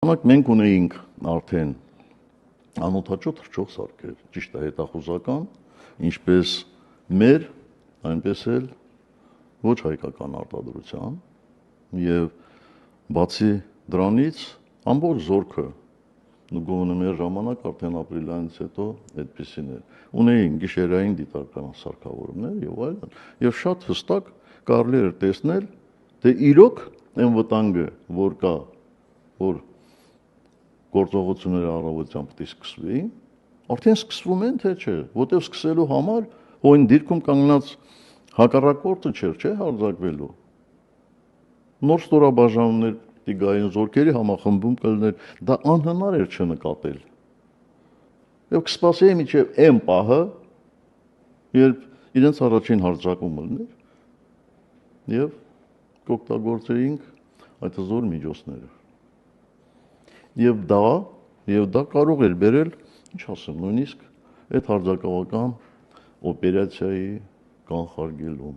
Մենք ունեինք արդեն անօդաչու թռչող սարքեր, ճիշտ է, հետախուզական, ինչպես մեր, այնպես էլ ոչ հայկական արտադրության, եւ բացի դրանից ամբողջ զորքը գոնե մեր ժամանակ արդեն ապրիլյանից հետո այդպեսին էր։ Ունեին գիշերային դիտարկման սարքավորումներ եւ այլն, եւ շատ հստակ կարելի էր տեսնել, թե իրոք այն վտանգը, որ կա, որ գործողությունները առավոտյան պետք է սկսվեին, արդեն սկսվում են, թե չէ, որտեղ սկսելու համար հոյն դիրքում կանգնած հակառակորդը չէ հարձակվելու։ Նոր ստորաբաժանումներ գային զորքերի համախմբում կլներ, դա անհնար էր չնկատել։ Եվ կսպասեի մինչև այն պահը, երբ իրենց առաջին հարձակումը լիներ, եւ կօգտագործեինք այդ հզոր միջոցները։ Եվ դա կարող էր բերել, ինչ ասեմ, նույնիսկ այդ հարձակողական օպերացիայի կանխարգելում։